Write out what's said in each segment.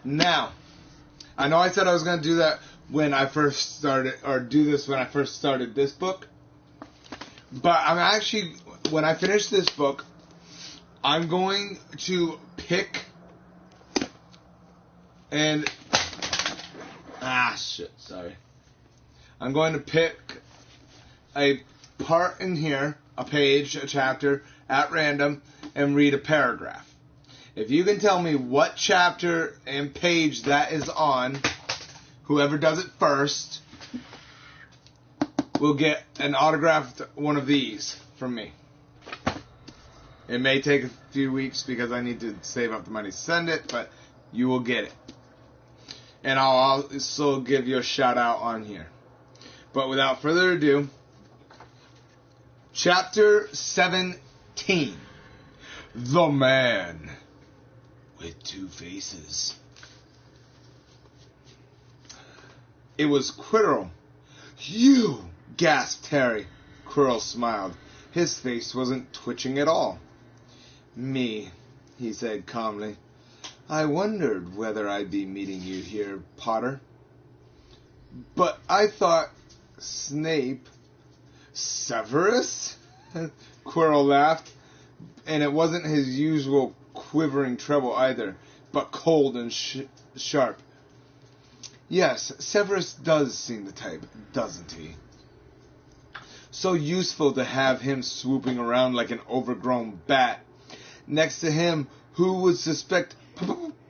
Now, I know I said I was going to do that when I first started, or do this when I first started this book. But I'm actually, when I finish this book, I'm going to pick and... sorry. I'm going to pick a part in here, a page, a chapter, at random, and read a paragraph. If you can tell me what chapter and page that is on, whoever does it first will get an autographed one of these from me. It may take a few weeks because I need to save up the money to send it, but you will get it. And I'll also give you a shout out on here. But without further ado, Chapter 17. The Man with Two Faces. It was Quirrell. You! Gasped Harry. Quirrell smiled. His face wasn't twitching at all. Me, he said calmly. I wondered whether I'd be meeting you here, Potter. But I thought Snape... Severus? Quirrell laughed, and it wasn't his usual quivering treble either, but cold and sharp. Yes, Severus does seem the type, doesn't he? So useful to have him swooping around like an overgrown bat. Next to him, who would suspect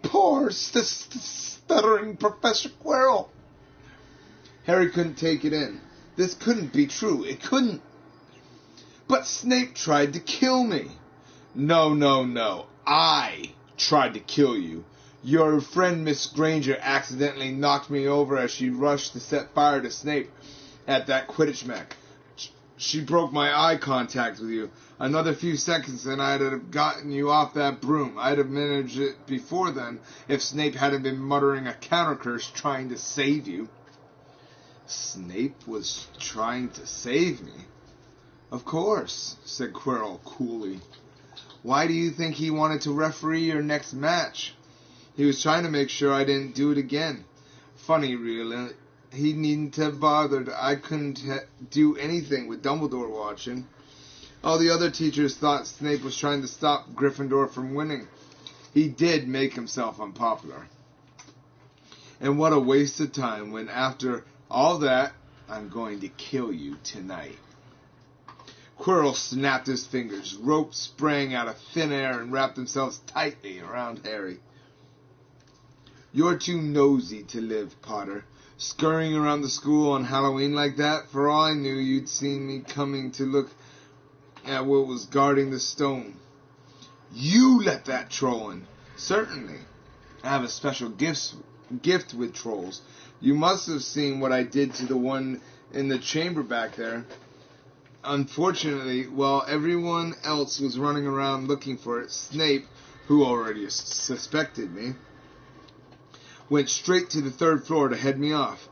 poor stuttering Professor Quirrell? Harry couldn't take it in. This couldn't be true. It couldn't. But Snape tried to kill me. No. I tried to kill you. Your friend Miss Granger accidentally knocked me over as she rushed to set fire to Snape at that Quidditch match. She broke my eye contact with you. Another few seconds and I'd have gotten you off that broom. I'd have managed it before then if Snape hadn't been muttering a counter curse trying to save you. Snape was trying to save me? Of course, said Quirrell coolly. Why do you think he wanted to referee your next match? He was trying to make sure I didn't do it again. Funny, really. He needn't have bothered. I couldn't do anything with Dumbledore watching. All the other teachers thought Snape was trying to stop Gryffindor from winning. He did make himself unpopular. And what a waste of time when after all that, I'm going to kill you tonight. Quirrell snapped his fingers. Ropes sprang out of thin air and wrapped themselves tightly around Harry. You're too nosy to live, Potter. Scurrying around the school on Halloween like that, for all I knew you'd seen me coming to look at what was guarding the stone. You let that troll in. Certainly. I have a special gift with trolls. You must have seen what I did to the one in the chamber back there. Unfortunately, while everyone else was running around looking for it, Snape, who already suspected me, went straight to the third floor to head me off.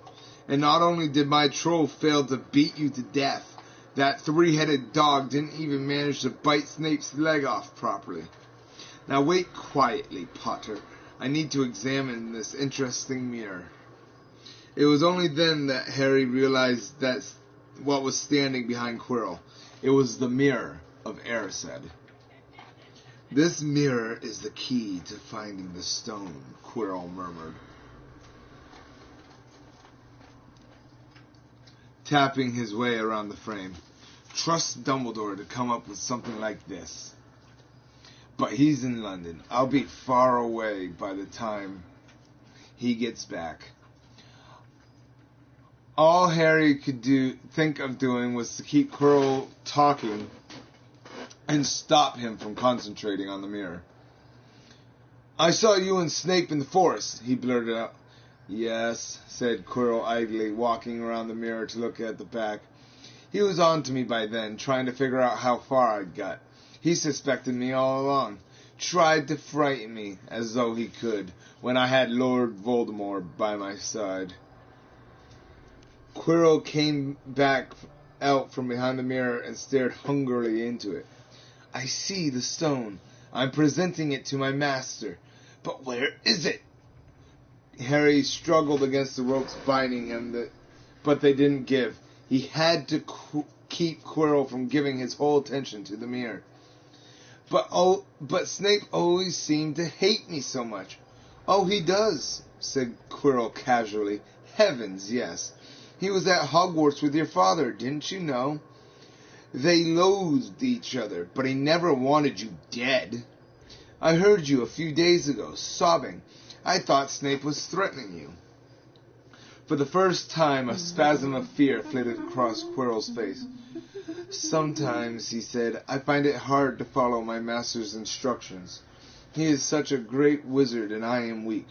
And not only did my troll fail to beat you to death, that three-headed dog didn't even manage to bite Snape's leg off properly. Now wait quietly, Potter. I need to examine this interesting mirror. It was only then that Harry realized that's what was standing behind Quirrell. It was the mirror of Erised. This mirror is the key to finding the stone, Quirrell murmured, tapping his way around the frame. Trust Dumbledore to come up with something like this. But he's in London. I'll be far away by the time he gets back. All Harry could think of doing was to keep Quirrell talking and stop him from concentrating on the mirror. I saw you and Snape in the forest, he blurted out. Yes, said Quirrell idly, walking around the mirror to look at the back. He was on to me by then, trying to figure out how far I'd got. He suspected me all along. Tried to frighten me, as though he could, when I had Lord Voldemort by my side. Quirrell came back out from behind the mirror and stared hungrily into it. I see the stone. I'm presenting it to my master. But where is it? Harry struggled against the ropes binding him, but they didn't give. He had to keep Quirrell from giving his whole attention to the mirror. But Snape always seemed to hate me so much. Oh, he does, said Quirrell casually. Heavens, yes. He was at Hogwarts with your father, didn't you know? They loathed each other, but he never wanted you dead. I heard you a few days ago, sobbing. I thought Snape was threatening you. For the first time, a spasm of fear flitted across Quirrell's face. Sometimes, he said, I find it hard to follow my master's instructions. He is such a great wizard, and I am weak.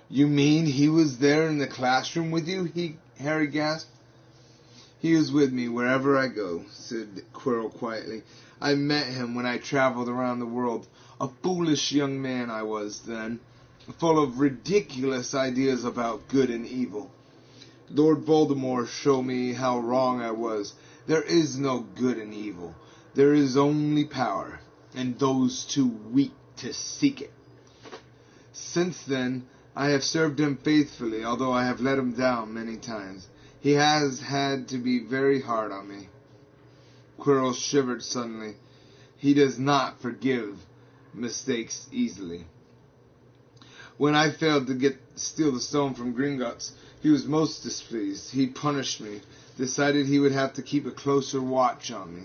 You mean he was there in the classroom with you? Harry gasped. He was with me wherever I go, said Quirrell quietly. I met him when I traveled around the world. A foolish young man I was then, full of ridiculous ideas about good and evil. Lord Voldemort showed me how wrong I was. There is no good and evil. There is only power, and those too weak to seek it. Since then, I have served him faithfully, although I have let him down many times. He has had to be very hard on me. Quirrell shivered suddenly. He does not forgive mistakes easily. When I failed to steal the stone from Gringotts, he was most displeased. He punished me, decided he would have to keep a closer watch on me.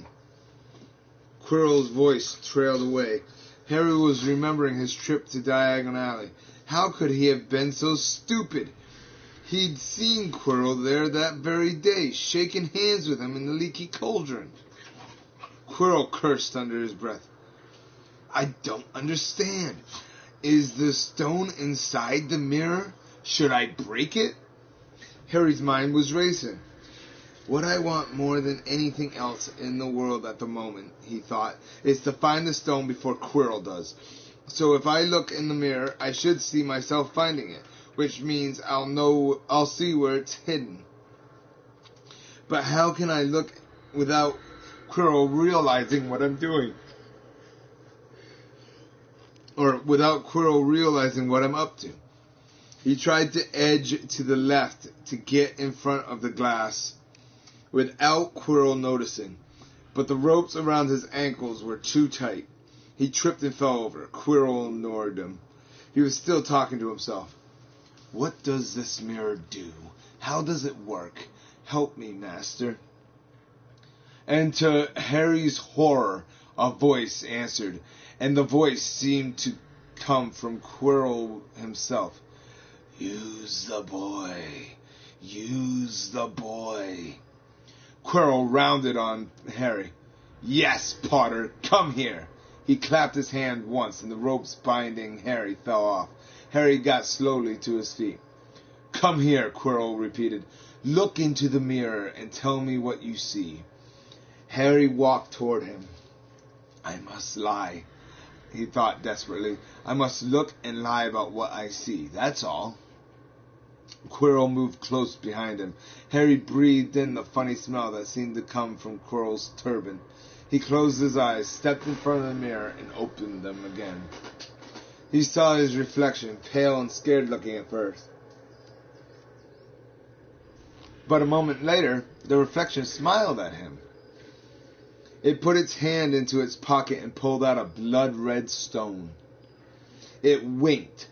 Quirrell's voice trailed away. Harry was remembering his trip to Diagon Alley. How could he have been so stupid? He'd seen Quirrell there that very day, shaken hands with him in the leaky cauldron. Quirrell cursed under his breath. I don't understand. Is the stone inside the mirror? Should I break it? Harry's mind was racing. What I want more than anything else in the world at the moment, he thought, is to find the stone before Quirrell does. So if I look in the mirror, I should see myself finding it, which means I'll see where it's hidden. But how can I look without Quirrell realizing what I'm doing? Or without Quirrell realizing what I'm up to? He tried to edge to the left to get in front of the glass without Quirrell noticing, but the ropes around his ankles were too tight. He tripped and fell over. Quirrell ignored him. He was still talking to himself. What does this mirror do? How does it work? Help me, master. And to Harry's horror, a voice answered, and the voice seemed to come from Quirrell himself. Use the boy. Use the boy. Quirrell rounded on Harry. Yes, Potter, come here. He clapped his hand once, and the ropes binding Harry fell off. Harry got slowly to his feet. Come here, Quirrell repeated. Look into the mirror and tell me what you see. Harry walked toward him. I must lie, he thought desperately. I must look and lie about what I see, that's all. Quirrell moved close behind him. Harry breathed in the funny smell that seemed to come from Quirrell's turban. He closed his eyes, stepped in front of the mirror, and opened them again. He saw his reflection, pale and scared-looking at first. But a moment later, the reflection smiled at him. It put its hand into its pocket and pulled out a blood-red stone. It winked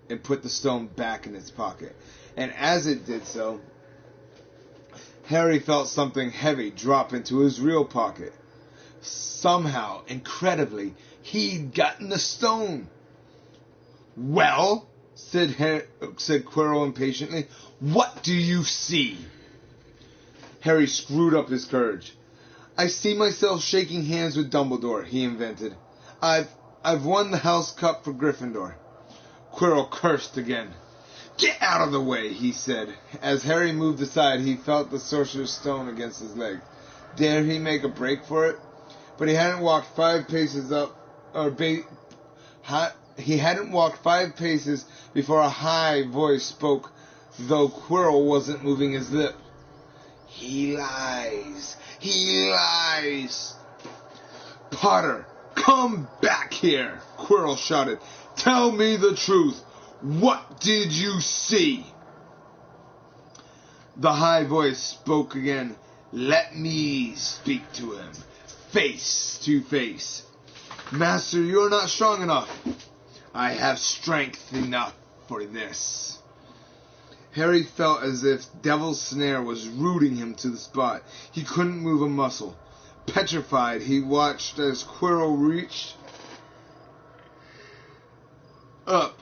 and put the stone back in its pocket. And as it did so, Harry felt something heavy drop into his real pocket. Somehow, incredibly, he'd gotten the stone. Well, said Quirrell impatiently, what do you see? Harry screwed up his courage. I see myself shaking hands with Dumbledore, he invented. I've won the House Cup for Gryffindor. Quirrell cursed again. Get out of the way, he said. As Harry moved aside, he felt the sorcerer's stone against his leg. Dare he make a break for it? But he hadn't walked 5 paces he hadn't walked 5 paces before a high voice spoke, though Quirrell wasn't moving his lip. He lies. He lies. Potter, come back here, Quirrell shouted. Tell me the truth. What did you see? The high voice spoke again. Let me speak to him, face to face. Master, you are not strong enough. I have strength enough for this. Harry felt as if Devil's Snare was rooting him to the spot. He couldn't move a muscle. Petrified, he watched as Quirrell reached up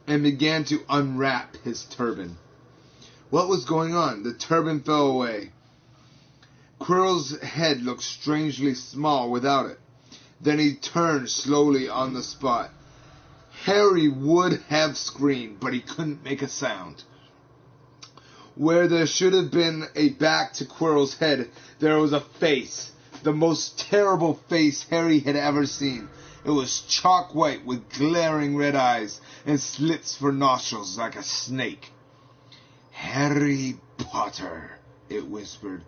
and began to unwrap his turban. What was going on? The turban fell away. Quirrell's head looked strangely small without it. Then he turned slowly on the spot. Harry would have screamed, but he couldn't make a sound. Where there should have been a back to Quirrell's head, there was a face. The most terrible face Harry had ever seen. It was chalk white with glaring red eyes and slits for nostrils like a snake. Harry Potter, it whispered.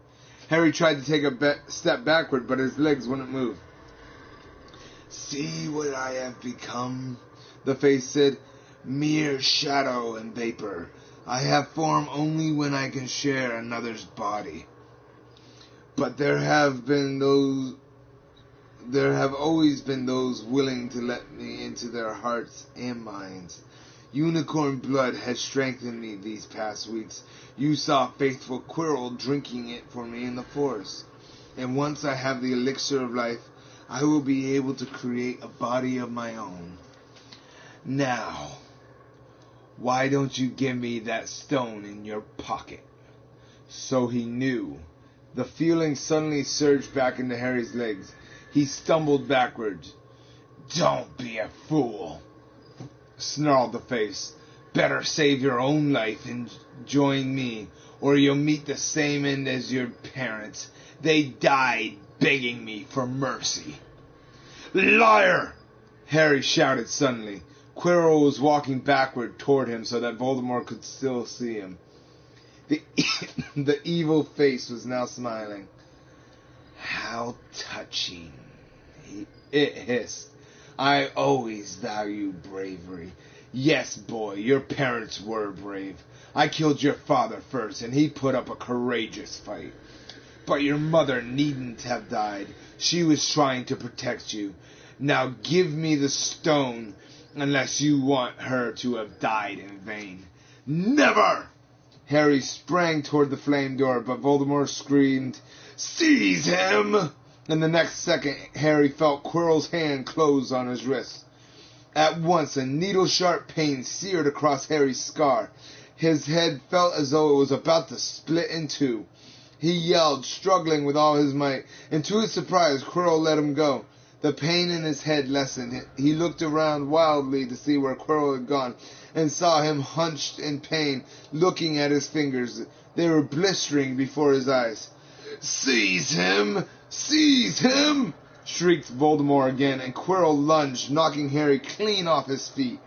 Harry tried to take a step backward, but his legs wouldn't move. See what I have become, the face said. Mere shadow and vapor. I have form only when I can share another's body. But there have always been those willing to let me into their hearts and minds. Unicorn blood has strengthened me these past weeks. You saw faithful Quirrell drinking it for me in the forest. And once I have the elixir of life, I will be able to create a body of my own. Now, why don't you give me that stone in your pocket? So he knew. The feeling suddenly surged back into Harry's legs. He stumbled backwards. Don't be a fool, snarled the face. Better save your own life and join me, or you'll meet the same end as your parents. They died begging me for mercy. Liar! Harry shouted suddenly. Quirrell was walking backward toward him so that Voldemort could still see him. The evil face was now smiling. How touching, it hissed. I always valued bravery. Yes, boy, your parents were brave. I killed your father first, and he put up a courageous fight. But your mother needn't have died. She was trying to protect you. Now give me the stone, unless you want her to have died in vain. Never! Harry sprang toward the flame door, but Voldemort screamed, Seize him! And the next second, Harry felt Quirrell's hand close on his wrist. At once, a needle-sharp pain seared across Harry's scar. His head felt as though it was about to split in two. He yelled, struggling with all his might, and to his surprise, Quirrell let him go. The pain in his head lessened. He looked around wildly to see where Quirrell had gone, and saw him hunched in pain, looking at his fingers. They were blistering before his eyes. Seize him! Seize him! Shrieked Voldemort again, and Quirrell lunged, knocking Harry clean off his feet,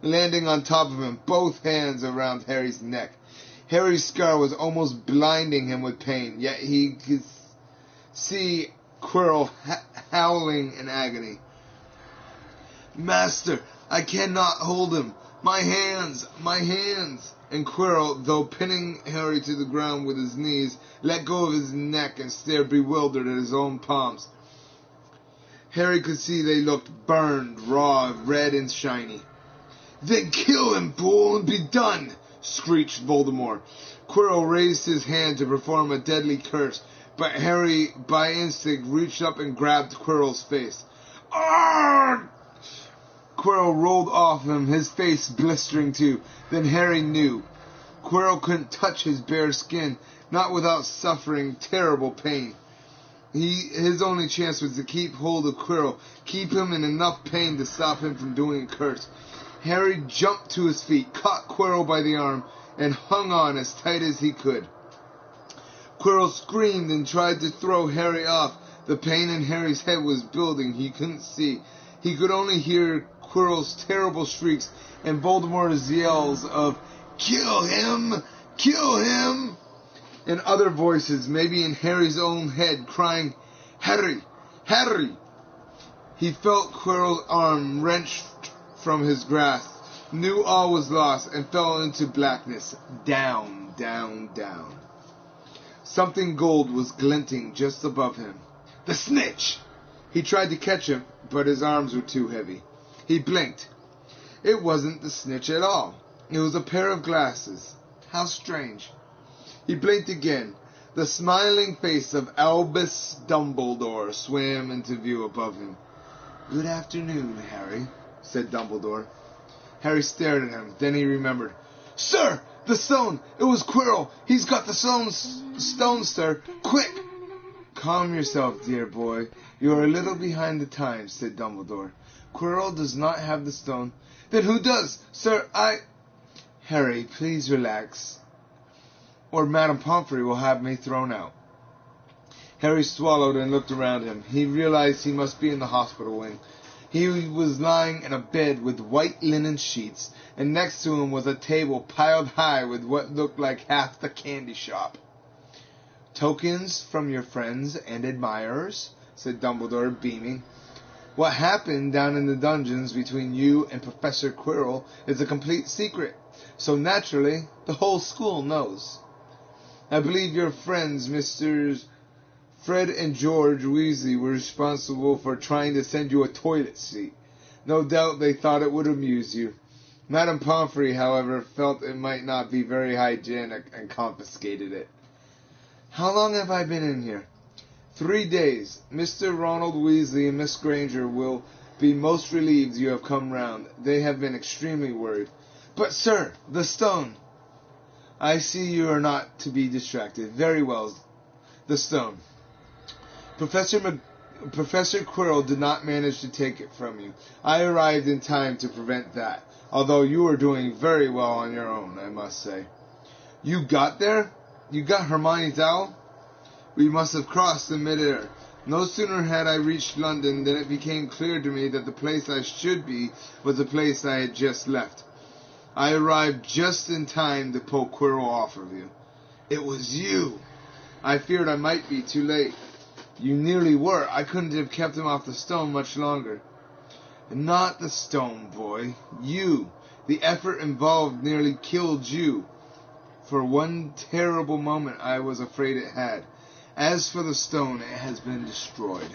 landing on top of him, both hands around Harry's neck. Harry's scar was almost blinding him with pain, yet he could see Quirrell howling in agony. Master, I cannot hold him. My hands, my hands. And Quirrell, though pinning Harry to the ground with his knees, let go of his neck and stared bewildered at his own palms. Harry could see they looked burned, raw, red, and shiny. Then kill him, fool, and be done, screeched Voldemort. Quirrell raised his hand to perform a deadly curse, but Harry, by instinct, reached up and grabbed Quirrell's face. Arrgh! Quirrell rolled off him, his face blistering too. Then Harry knew. Quirrell couldn't touch his bare skin, not without suffering terrible pain. His only chance was to keep hold of Quirrell, keep him in enough pain to stop him from doing a curse. Harry jumped to his feet, caught Quirrell by the arm, and hung on as tight as he could. Quirrell screamed and tried to throw Harry off. The pain in Harry's head was building. He couldn't see. He could only hear Quirrell's terrible shrieks and Voldemort's yells of, Kill him! Kill him! And other voices, maybe in Harry's own head, crying, Harry! Harry! He felt Quirrell's arm wrenched from his grasp. knew all was lost, and fell into blackness. Down, down, down. Something gold was glinting just above him. The snitch! He tried to catch him, but his arms were too heavy. He blinked. It wasn't the snitch at all. It was a pair of glasses. How strange. He blinked again. The smiling face of Albus Dumbledore swam into view above him. "Good afternoon, Harry," said Dumbledore. Harry stared at him. Then he remembered. "Sir! The stone! It was Quirrell! He's got the stone, sir! Quick!" "Calm yourself, dear boy. You are a little behind the times," said Dumbledore. "Quirrell does not have the stone." "Then who does? Sir, Harry, please relax, or Madame Pomfrey will have me thrown out." Harry swallowed and looked around him. He realized he must be in the hospital wing. He was lying in a bed with white linen sheets, and next to him was a table piled high with what looked like half the candy shop. "Tokens from your friends and admirers?" said Dumbledore, beaming. "What happened down in the dungeons between you and Professor Quirrell is a complete secret, so naturally the whole school knows. I believe your friends, Messrs. Fred and George Weasley, were responsible for trying to send you a toilet seat. No doubt they thought it would amuse you. Madame Pomfrey, however, felt it might not be very hygienic and confiscated it." "How long have I been in here?" 3 days. Mr. Ronald Weasley and Miss Granger will be most relieved you have come round. They have been extremely worried." "But, sir, the stone." "I see you are not to be distracted. Very well. The stone. Professor Quirrell did not manage to take it from you. I arrived in time to prevent that, although you were doing very well on your own, I must say." "You got there? You got Hermione's owl?" "We must have crossed in midair. No sooner had I reached London than it became clear to me that the place I should be was the place I had just left. I arrived just in time to pull Quirrell off of you." "It was you!" "I feared I might be too late." "You nearly were. I couldn't have kept him off the stone much longer." "Not the stone, boy. You. The effort involved nearly killed you. For one terrible moment I was afraid it had. As for the stone, it has been destroyed."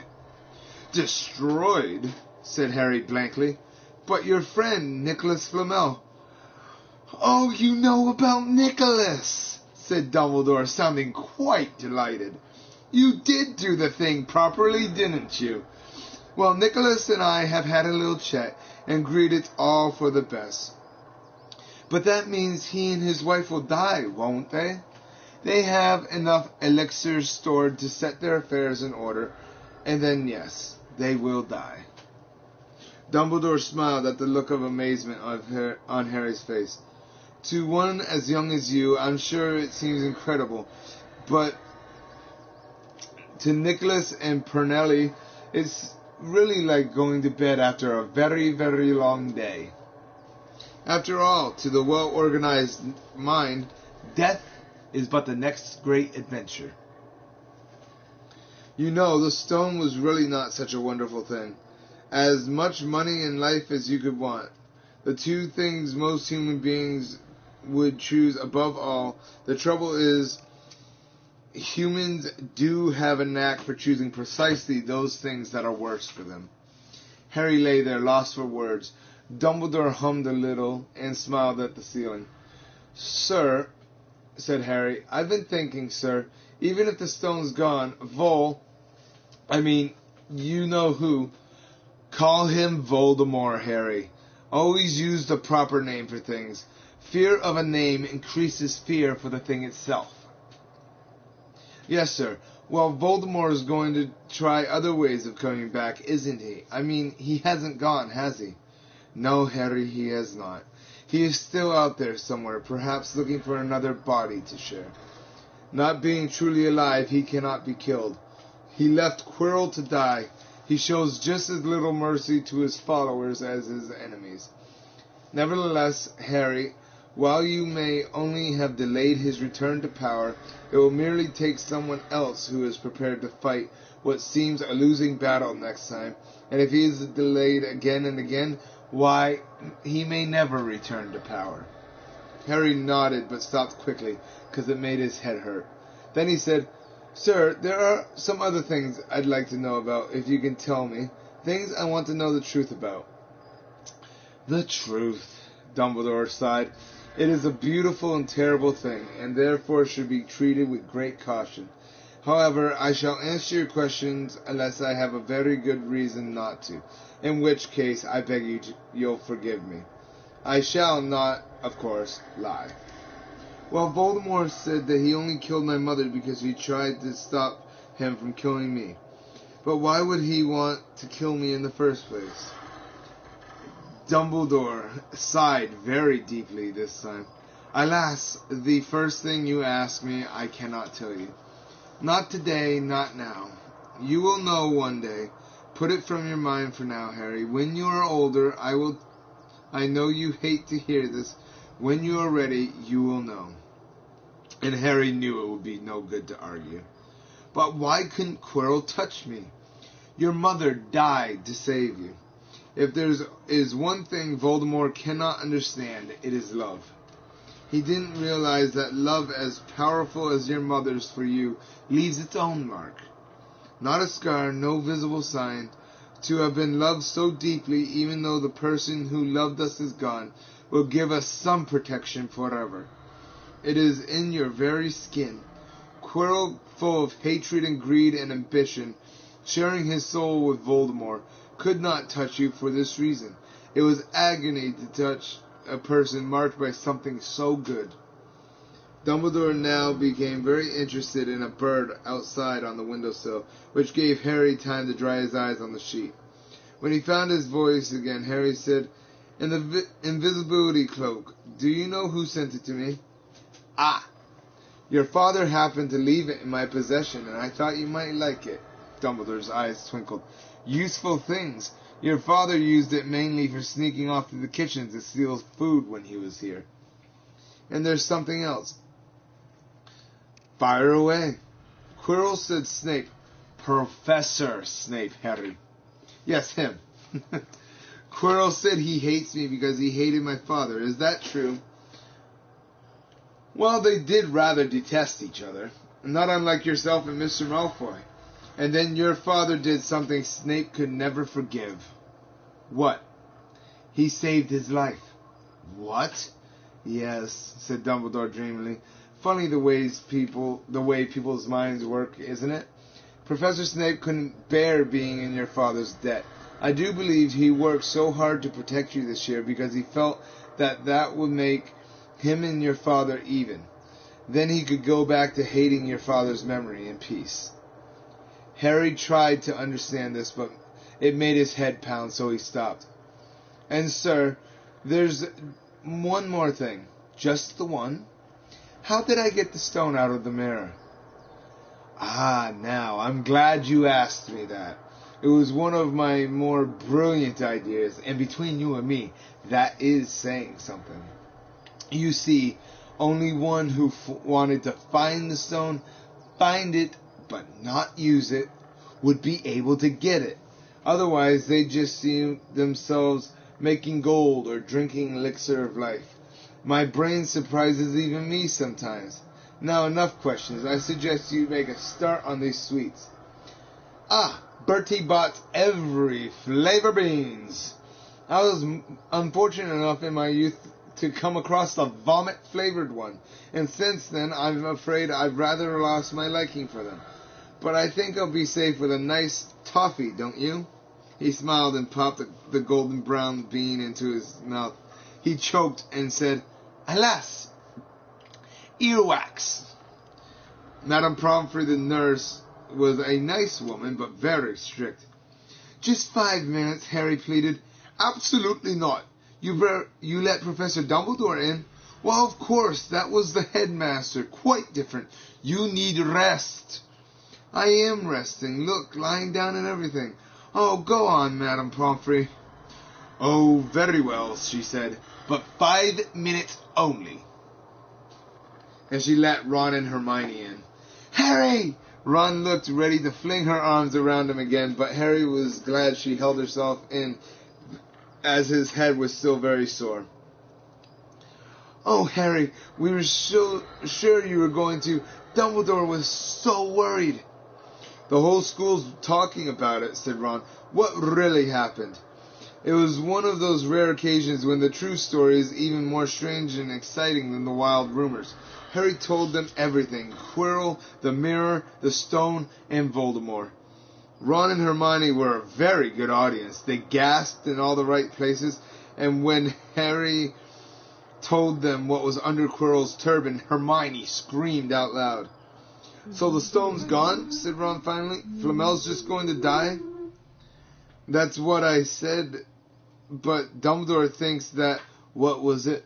"Destroyed?" said Harry blankly. "But your friend, Nicholas Flamel." "Oh, you know about Nicholas," said Dumbledore, sounding quite delighted. "You did do the thing properly, didn't you? Well, Nicholas and I have had a little chat and agreed it's all for the best." "But that means he and his wife will die, won't they?" "They have enough elixirs stored to set their affairs in order, and then, yes, they will die." Dumbledore smiled at the look of amazement on Harry's face. "To one as young as you, I'm sure it seems incredible, but to Nicholas and Pernelli, it's really like going to bed after a very, very long day. After all, to the well-organized mind, death is but the next great adventure. You know, the stone was really not such a wonderful thing. As much money and life as you could want. The two things most human beings would choose above all. The trouble is, humans do have a knack for choosing precisely those things that are worse for them." Harry lay there, lost for words. Dumbledore hummed a little and smiled at the ceiling. "Sir," said Harry, "I've been thinking, sir, even if the stone's gone, you know who." "Call him Voldemort, Harry. Always use the proper name for things. Fear of a name increases fear for the thing itself." "Yes, sir. Well, Voldemort is going to try other ways of coming back, isn't he? I mean, he hasn't gone, has he?" "No, Harry, he has not. He is still out there somewhere, perhaps looking for another body to share. Not being truly alive, he cannot be killed. He left Quirrell to die. He shows just as little mercy to his followers as his enemies. Nevertheless, Harry, while you may only have delayed his return to power, it will merely take someone else who is prepared to fight what seems a losing battle next time, and if he is delayed again and again, why, he may never return to power. Harry nodded, but stopped quickly, because it made his head hurt. Then he said, "Sir, there are some other things I'd like to know about, if you can tell me. Things I want to know the truth about." "The truth," Dumbledore sighed. "It is a beautiful and terrible thing, and therefore should be treated with great caution. However, I shall answer your questions unless I have a very good reason not to, in which case I beg you'll forgive me. I shall not, of course, lie." "Well, Voldemort said that he only killed my mother because he tried to stop him from killing me. But why would he want to kill me in the first place?" Dumbledore sighed very deeply this time. "Alas, the first thing you ask me I cannot tell you. Not today, not now. You will know one day. Put it from your mind for now, Harry. When you are older, I know you hate to hear this. When you are ready, you will know." And Harry knew it would be no good to argue. "But why couldn't Quirrell touch me? Your mother died to save you. If there is one thing Voldemort cannot understand, it is love. He didn't realize that love as powerful as your mother's for you leaves its own mark. Not a scar, no visible sign. To have been loved so deeply, even though the person who loved us is gone, will give us some protection forever. It is in your very skin. Quirrell, full of hatred and greed and ambition, sharing his soul with Voldemort, could not touch you for this reason. It was agony to touch a person marked by something so good." Dumbledore now became very interested in a bird outside on the windowsill, which gave Harry time to dry his eyes on the sheet. When he found his voice again, Harry said, "In the invisibility cloak, do you know who sent it to me?" "Ah, your father happened to leave it in my possession, and I thought you might like it." Dumbledore's eyes twinkled. "Useful things. Your father used it mainly for sneaking off to the kitchen to steal food when he was here. And there's something else." "Fire away." "Quirrell said Snape." "Professor Snape, Harry." "Yes, him." "Quirrell said he hates me because he hated my father. Is that true?" "Well, they did rather detest each other. Not unlike yourself and Mr. Malfoy. And then your father did something Snape could never forgive." "What?" "He saved his life." "What?" "Yes," said Dumbledore dreamily. "Funny the way people's minds work, isn't it? Professor Snape couldn't bear being in your father's debt. I do believe he worked so hard to protect you this year because he felt that would make him and your father even. Then he could go back to hating your father's memory in peace." Harry tried to understand this, but it made his head pound, so he stopped. "And, sir, there's one more thing." "Just the one?" "How did I get the stone out of the mirror?" "Ah, now, I'm glad you asked me that. It was one of my more brilliant ideas, and between you and me, that is saying something. You see, only one who wanted to find the stone, find it, but not use it, would be able to get it. Otherwise, they'd just see themselves making gold or drinking elixir of life. My brain surprises even me sometimes. Now, enough questions. I suggest you make a start on these sweets." "Ah, Bertie bought every flavor beans. I was unfortunate enough in my youth to come across the vomit-flavored one, and since then I'm afraid I've rather lost my liking for them. But I think I'll be safe with a nice toffee, don't you?" He smiled and popped the golden brown bean into his mouth. He choked and said, "Alas, earwax." Madame Pomfrey, the nurse, was a nice woman, but very strict. "Just 5 minutes," Harry pleaded. "Absolutely not. You let Professor Dumbledore in?" "Well, of course, that was the headmaster. Quite different. You need rest." "I am resting. Look, lying down and everything." "Oh, go on, Madame Pomfrey." "Oh, very well," she said, "but 5 minutes only." And she let Ron and Hermione in. "Harry!" Ron looked ready to fling her arms around him again, but Harry was glad she held herself in as his head was still very sore. "Oh, Harry, we were so sure you were going to. Dumbledore was so worried." "The whole school's talking about it," said Ron. "What really happened?" It was one of those rare occasions when the true story is even more strange and exciting than the wild rumors. Harry told them everything: Quirrell, the mirror, the stone, and Voldemort. Ron and Hermione were a very good audience. They gasped in all the right places, and when Harry told them what was under Quirrell's turban, Hermione screamed out loud. "So the stone's gone?" said Ron finally. "Flamel's just going to die?" "That's what I said, but Dumbledore thinks that," what was it?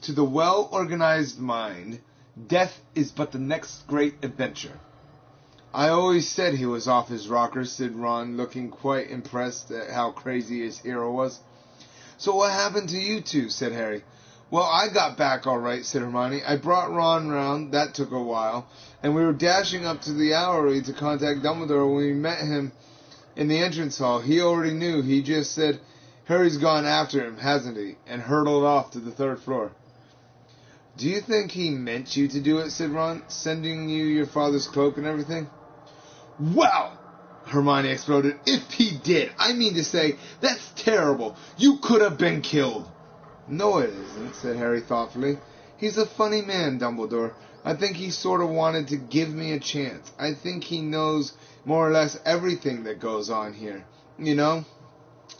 "To the well-organized mind, death is but the next great adventure." "I always said he was off his rocker," said Ron, looking quite impressed at how crazy his hero was. "So what happened to you two?" said Harry. "Well, I got back all right," said Hermione. "I brought Ron round. That took a while. And we were dashing up to the Owlery to contact Dumbledore when we met him in the entrance hall. He already knew. He just said, 'Harry's gone after him, hasn't he?' and hurtled off to the 3rd floor." "Do you think he meant you to do it?" said Ron, "sending you your father's cloak and everything?" "Well," Hermione exploded, "if he did, I mean to say, that's terrible. You could have been killed." "No, it isn't," said Harry thoughtfully. "He's a funny man, Dumbledore. I think he sort of wanted to give me a chance. I think he knows more or less everything that goes on here. You know,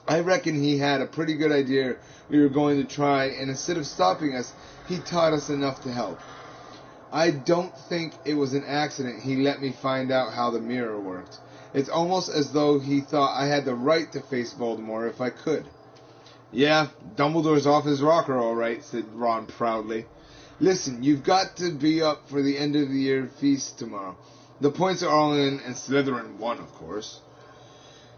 I reckon he had a pretty good idea we were going to try, and instead of stopping us, he taught us enough to help. I don't think it was an accident he let me find out how the mirror worked. It's almost as though he thought I had the right to face Voldemort if I could." "Yeah, Dumbledore's off his rocker all right," said Ron proudly. "Listen, you've got to be up for the end of the year feast tomorrow. The points are all in, and Slytherin won, of course.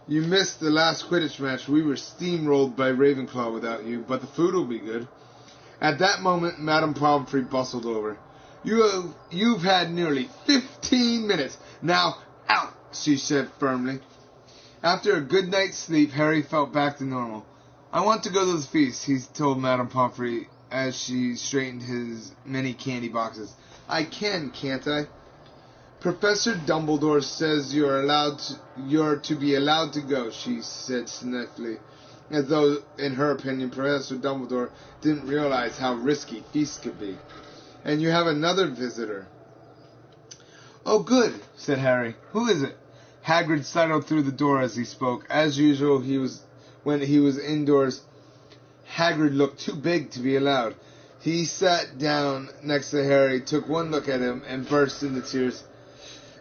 You missed the last Quidditch match. We were steamrolled by Ravenclaw without you, but the food will be good." At that moment, Madame Pomfrey bustled over. You've had nearly 15 minutes. Now, out," she said firmly. After a good night's sleep, Harry felt back to normal. "I want to go to the feast," he told Madame Pomfrey as she straightened his many candy boxes. "I can, can't I?" "Professor Dumbledore says you're to be allowed to go," she said sniffly, as though, in her opinion, Professor Dumbledore didn't realize how risky feasts could be. "And you have another visitor." "Oh, good," said Harry. "Who is it?" Hagrid sidled through the door as he spoke. As usual, when he was indoors, Hagrid looked too big to be allowed. He sat down next to Harry, took one look at him, and burst into tears.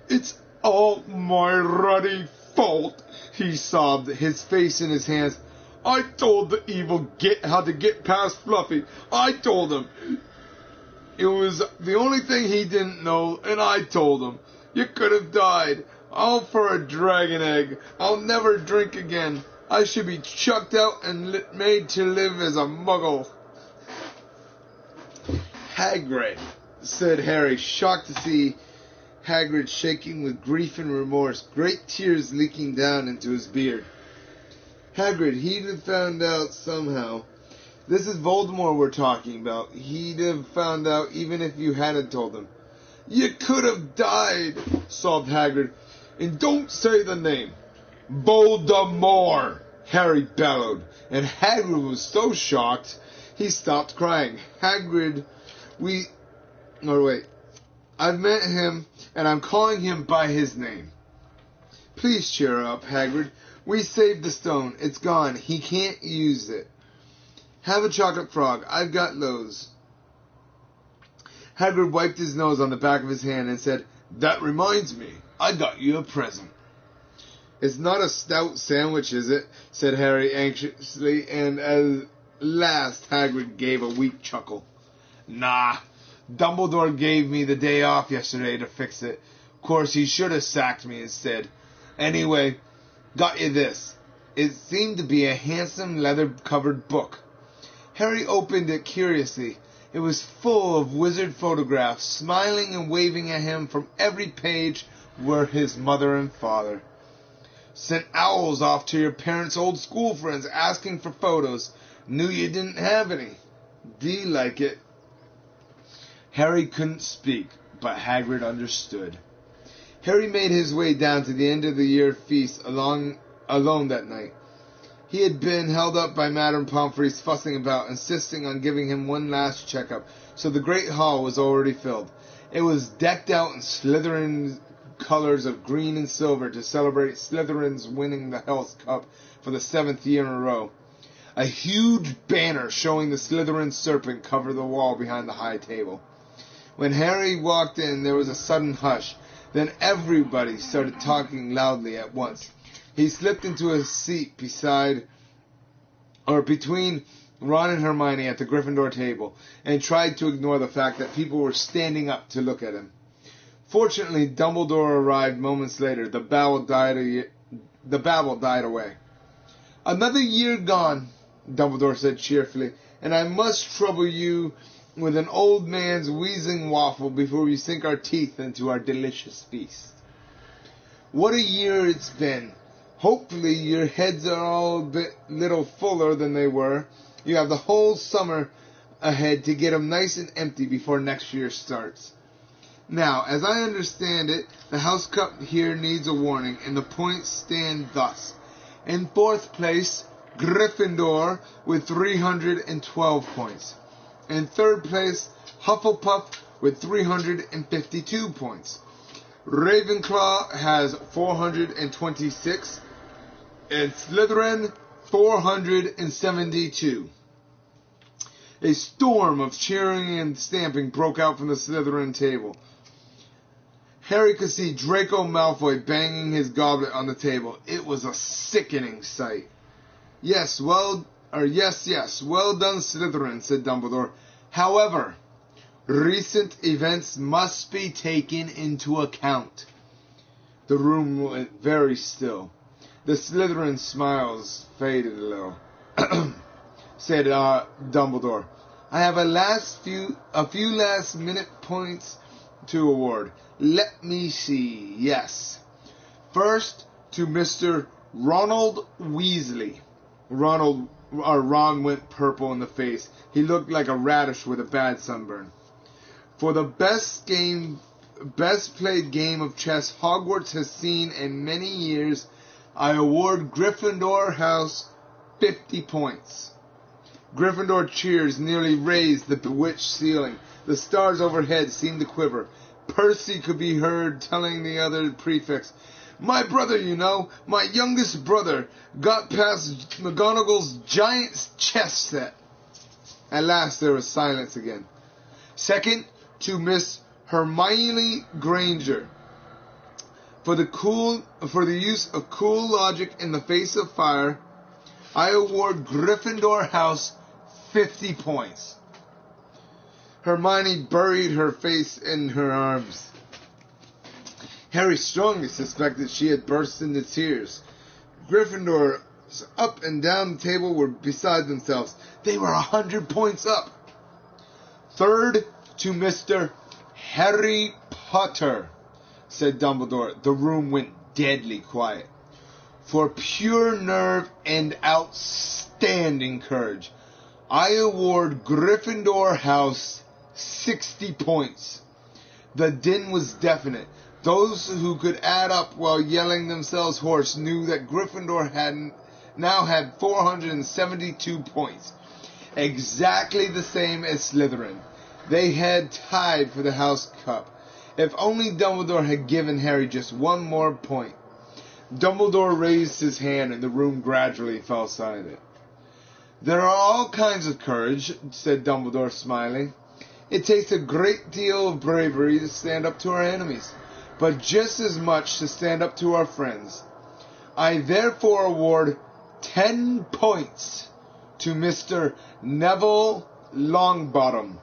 "It's all my ruddy fault," he sobbed, his face in his hands. "I told the evil git how to get past Fluffy. I told him. It was the only thing he didn't know, and I told him. You could have died. All for a dragon egg. I'll never drink again. I should be chucked out and made to live as a muggle." "Hagrid," said Harry, shocked to see Hagrid shaking with grief and remorse, great tears leaking down into his beard. "Hagrid, he'd have found out somehow. This is Voldemort we're talking about. He'd have found out even if you hadn't told him." "You could have died," sobbed Hagrid. "And don't say the name." "Voldemort," Harry bellowed, and Hagrid was so shocked he stopped crying. "I've met him, and I'm calling him by his name." "Please cheer up, Hagrid. We saved the stone. It's gone. He can't use it. Have a chocolate frog. I've got those." Hagrid wiped his nose on the back of his hand and said, "That reminds me. I got you a present." "It's not a stout sandwich, is it?" said Harry anxiously, and at last Hagrid gave a weak chuckle. "Nah. Dumbledore gave me the day off yesterday to fix it. Of course, he should have sacked me instead. Anyway, got you this." It seemed to be a handsome leather-covered book. Harry opened it curiously. It was full of wizard photographs. Smiling and waving at him from every page were his mother and father. Sent owls off to your parents' old school friends asking for photos. Knew you didn't have any. Do you like it? Harry couldn't speak, but Hagrid understood. Harry made his way down to the end of the year feast alone that night. He had been held up by Madame Pomfrey's fussing about, insisting on giving him one last checkup, so the great hall was already filled. It was decked out in Slytherin colors of green and silver to celebrate Slytherin's winning the Health Cup for the 7th year in a row. A huge banner showing the Slytherin serpent covered the wall behind the high table. When Harry walked in, there was a sudden hush. Then everybody started talking loudly at once. He slipped into a seat between Ron and Hermione at the Gryffindor table and tried to ignore the fact that people were standing up to look at him. Fortunately, Dumbledore arrived moments later. The babble died away. "Another year gone," Dumbledore said cheerfully, "and I must trouble you with an old man's wheezing waffle before we sink our teeth into our delicious feast. What a year it's been. Hopefully your heads are all a little fuller than they were. You have the whole summer ahead to get them nice and empty before next year starts. Now, as I understand it, the House Cup here needs a warning, and the points stand thus. In 4th place, Gryffindor with 312 points. In 3rd place, Hufflepuff with 352 points. Ravenclaw has 426, and Slytherin 472. A storm of cheering and stamping broke out from the Slytherin table. Harry could see Draco Malfoy banging his goblet on the table. It was a sickening sight. Yes, well done, Slytherin," said Dumbledore. "However, recent events must be taken into account." The room went very still. The Slytherin smiles faded a little. Said Dumbledore, "I have a few last-minute points to award. Let me see. Yes. First, to Mr. Ronald Weasley." Ron went purple in the face. He looked like a radish with a bad sunburn. "For the best played game of chess Hogwarts has seen in many years, I award Gryffindor House 50 points." Gryffindor cheers nearly raised the bewitched ceiling. The stars overhead seemed to quiver. Percy could be heard telling the other prefects, "My brother, you know, my youngest brother, got past McGonagall's giant chess set." At last there was silence again. Second, to Miss Hermione Granger. For the use of cool logic in the face of fire, I award Gryffindor House 50 points. Hermione buried her face in her arms. Harry strongly suspected she had burst into tears. Gryffindors up and down the table were beside themselves. They were 100 points up. Third, to Mr. Harry Potter, said Dumbledore. The room went deadly quiet. For pure nerve and outstanding courage, I award Gryffindor House 60 points. The din was deafening. Those who could add up while yelling themselves hoarse knew that Gryffindor now had 472 points, exactly the same as Slytherin. They had tied for the House Cup. If only Dumbledore had given Harry just one more point. Dumbledore raised his hand and the room gradually fell silent. There are all kinds of courage, said Dumbledore, smiling. It takes a great deal of bravery to stand up to our enemies, but just as much to stand up to our friends. I therefore award 10 points to Mr. Neville Longbottom.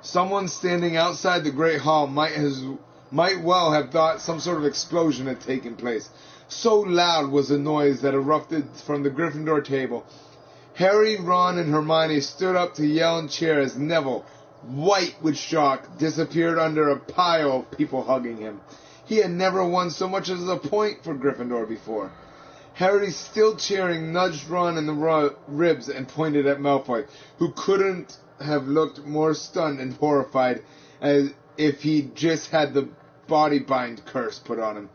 Someone standing outside the Great Hall might well have thought some sort of explosion had taken place. So loud was the noise that erupted from the Gryffindor table. Harry, Ron, and Hermione stood up to yell and cheer as Neville, white with shock, disappeared under a pile of people hugging him. He had never won so much as a point for Gryffindor before. Harry, still cheering, nudged Ron in the ribs and pointed at Malfoy, who couldn't have looked more stunned and horrified as if he'd just had the body bind curse put on him.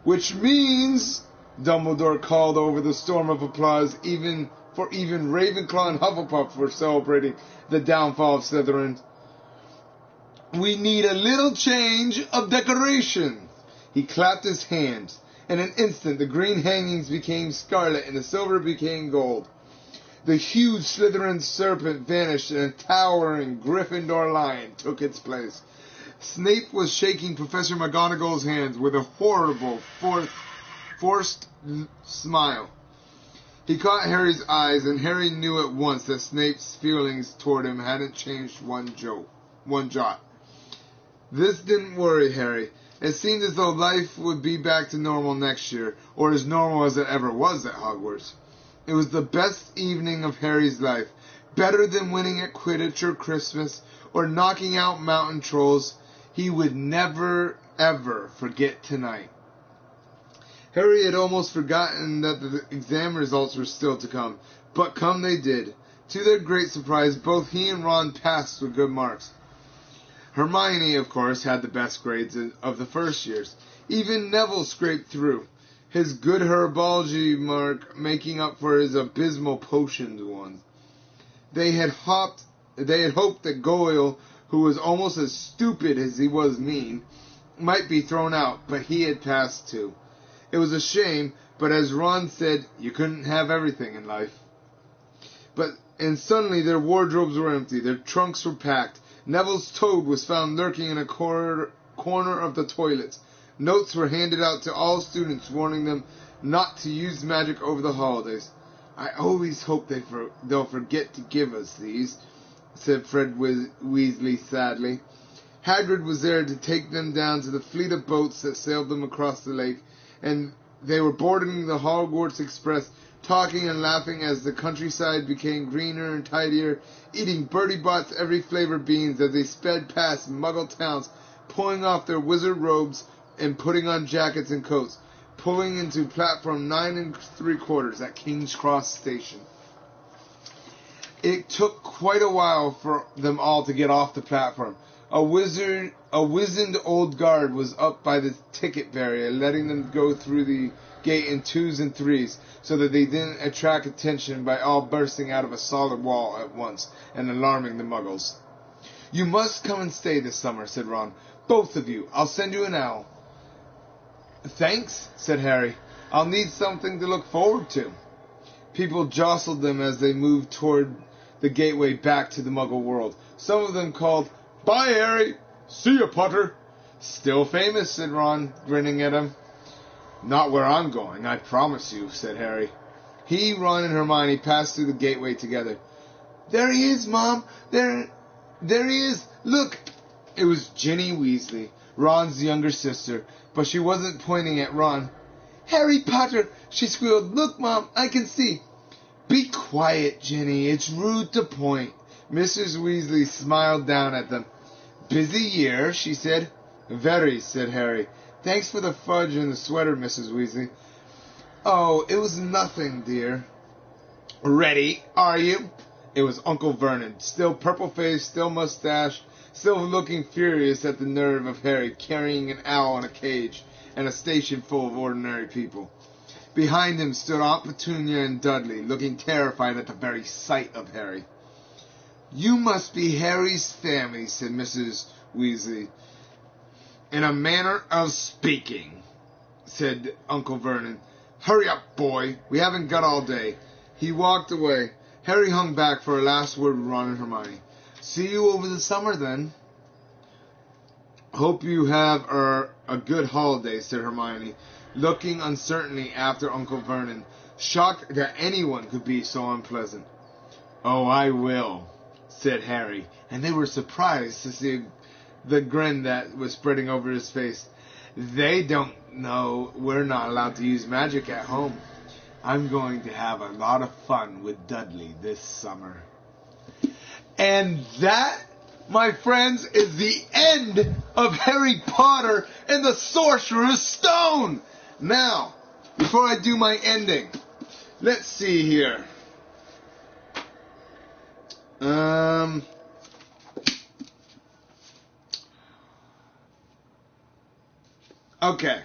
Which means, Dumbledore called over the storm of applause, even Ravenclaw and Hufflepuff were celebrating the downfall of Slytherin. We need a little change of decoration. He clapped his hands. In an instant, the green hangings became scarlet and the silver became gold. The huge Slytherin serpent vanished and a towering Gryffindor lion took its place. Snape was shaking Professor McGonagall's hands with a horrible, forced smile. He caught Harry's eyes, and Harry knew at once that Snape's feelings toward him hadn't changed one jot. This didn't worry Harry. It seemed as though life would be back to normal next year, or as normal as it ever was at Hogwarts. It was the best evening of Harry's life, better than winning at Quidditch or Christmas, or knocking out mountain trolls. He would never, ever forget tonight. Harry had almost forgotten that the exam results were still to come, but come they did. To their great surprise, both he and Ron passed with good marks. Hermione, of course, had the best grades of the first years. Even Neville scraped through, his good herbology mark making up for his abysmal potions one. They had hoped that Goyle, who was almost as stupid as he was mean, might be thrown out, but he had passed too. It was a shame, but as Ron said, you couldn't have everything in life. And suddenly their wardrobes were empty, their trunks were packed. Neville's toad was found lurking in a corner of the toilets. Notes were handed out to all students warning them not to use magic over the holidays. I always hope they'll forget to give us these, said Fred Weasley sadly. Hagrid was there to take them down to the fleet of boats that sailed them across the lake, and they were boarding the Hogwarts Express, talking and laughing as the countryside became greener and tidier, eating Bertie Bott's every flavor beans as they sped past Muggle towns, pulling off their wizard robes and putting on jackets and coats, pulling into platform 9 3/4 at King's Cross Station. It took quite a while for them all to get off the platform. A wizened old guard was up by the ticket barrier, letting them go through the gate in 2s and 3s, so that they didn't attract attention by all bursting out of a solid wall at once and alarming the Muggles. You must come and stay this summer, said Ron. Both of you. I'll send you an owl. Thanks, said Harry. I'll need something to look forward to. People jostled them as they moved toward the gateway back to the Muggle world. Some of them called, Bye, Harry. See ya, Potter. Still famous, said Ron, grinning at him. Not where I'm going, I promise you, said Harry. He, Ron, and Hermione passed through the gateway together. There he is, Mom. There he is. Look. It was Ginny Weasley, Ron's younger sister, but she wasn't pointing at Ron. Harry Potter, she squealed. Look, Mom, I can see. Be quiet, Ginny. It's rude to point. Mrs. Weasley smiled down at them. Busy year, she said. Very, said Harry. Thanks for the fudge and the sweater, Mrs. Weasley. Oh, it was nothing, dear. Ready, are you? It was Uncle Vernon, still purple-faced, still mustached, still looking furious at the nerve of Harry carrying an owl in a cage and a station full of ordinary people. Behind him stood Aunt Petunia and Dudley, looking terrified at the very sight of Harry. You must be Harry's family, said Mrs. Weasley. In a manner of speaking, said Uncle Vernon. Hurry up, boy. We haven't got all day. He walked away. Harry hung back for a last word with Ron and Hermione. See you over the summer, then. Hope you have a good holiday, said Hermione, looking uncertainly after Uncle Vernon, shocked that anyone could be so unpleasant. Oh, I will, said Harry, and they were surprised to see the grin that was spreading over his face. They don't know we're not allowed to use magic at home. I'm going to have a lot of fun with Dudley this summer. And that, my friends, is the end of Harry Potter and the Sorcerer's Stone. Now, before I do my ending, let's see here. Okay.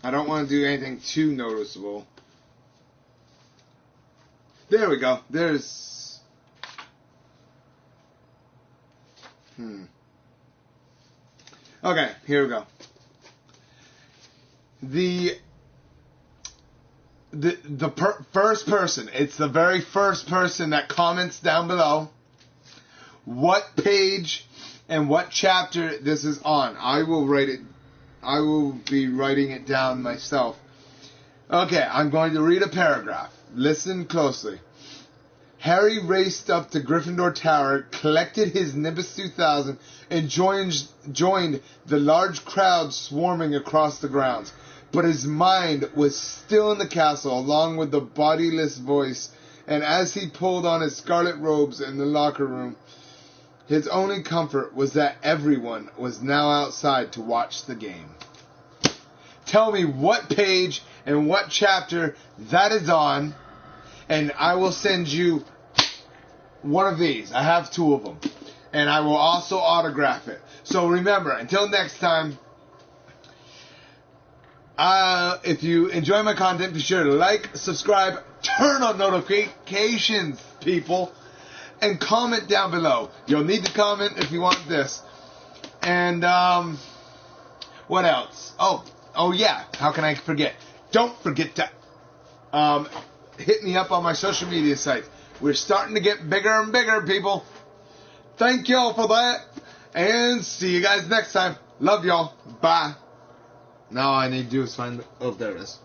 I don't want to do anything too noticeable. There we go. There's... Okay, here we go. First person, it's the very first person that comments down below what page and what chapter this is on. I will be writing it down myself. Okay, I'm going to read a paragraph. Listen closely. Harry raced up to Gryffindor Tower, collected his Nimbus 2000, and joined the large crowd swarming across the grounds. But his mind was still in the castle, along with the bodiless voice, and as he pulled on his scarlet robes in the locker room, his only comfort was that everyone was now outside to watch the game. Tell me what page and what chapter that is on, and I will send you one of these. I have 2 of them. And I will also autograph it. So remember, until next time, if you enjoy my content, be sure to like, subscribe, turn on notifications, people, and comment down below. You'll need to comment if you want this. And, what else? Oh yeah, how can I forget? Don't forget to, hit me up on my social media sites. We're starting to get bigger and bigger, people. Thank y'all for that. And see you guys next time. Love y'all. Bye. Now all I need to do is find... Oh, there it is.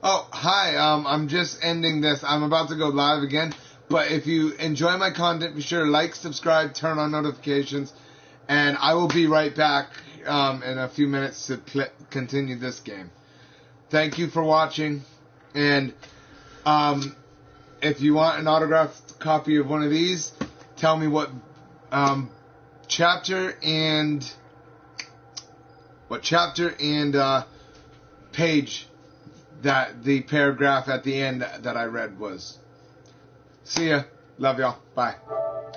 Oh, hi. I'm just ending this. I'm about to go live again. But if you enjoy my content, be sure to like, subscribe, turn on notifications. And I will be right back in a few minutes to continue this game. Thank you for watching, and if you want an autographed copy of one of these, tell me what chapter and page that the paragraph at the end that I read was. See ya. Love y'all. Bye.